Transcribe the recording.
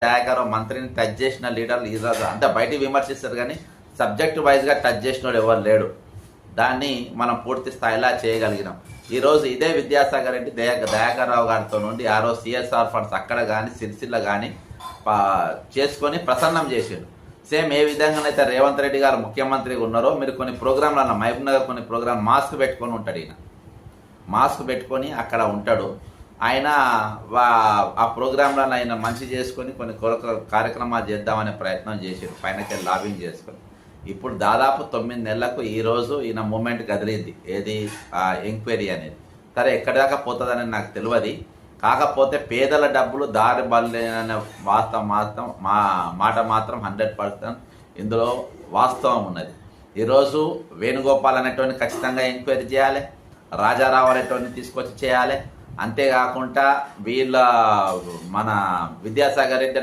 దయాకర్ మంత్రిని టచ్ చేసిన లీడర్లు ఈరోజు అంతా బయటికి విమర్శిస్తారు కానీ సబ్జెక్ట్ వైజ్గా టచ్ చేసినోడు ఎవరు లేడు. దాన్ని మనం పూర్తి స్థాయిలో చేయగలిగినాం. ఈరోజు ఇదే విద్యాసాగర్ రెడ్డి దయాకర్ రావు గారితో నుండి ఆ రోజు సిఎస్ఆర్ ఫండ్స్ అక్కడ కానీ సిరిసిల్ల కానీ చేసుకొని ప్రసన్నం చేసిండు. సేమ్ ఏ విధంగానైతే రేవంత్ రెడ్డి గారు ముఖ్యమంత్రిగా ఉన్నారో మీరు కొన్ని ప్రోగ్రాంలు మహబూబ్ నగర్ కొన్ని ప్రోగ్రాం మాస్క్ పెట్టుకొని ఉంటాడు. ఈయన మాస్క్ పెట్టుకొని అక్కడ ఉంటాడు. ఆయన ఆ ప్రోగ్రాంలో ఆయన మంచి చేసుకొని కొన్ని కార్యక్రమాలు చేద్దామనే ప్రయత్నం చేశారు, పైనకెళ్ళి లాబింగ్ చేసుకొని. ఇప్పుడు దాదాపు 9 నెలలకు ఈరోజు ఈయన మూమెంట్ కదిలింది. ఏది ఎంక్వైరీ అనేది. సరే ఎక్కడి దాకా పోతుందని నాకు తెలియదు. కాకపోతే పేదల డబ్బులు దారి బల్లే మాట మాత్రం 100% ఇందులో వాస్తవం ఉన్నది. ఈరోజు వేణుగోపాల్ అనేటువంటి ఖచ్చితంగా ఎంక్వైరీ చేయాలి, రాజారావు అనేటువంటి తీసుకొచ్చి చేయాలి. అంతేకాకుండా వీళ్ళ మన విద్యాసాగర్ రెడ్డి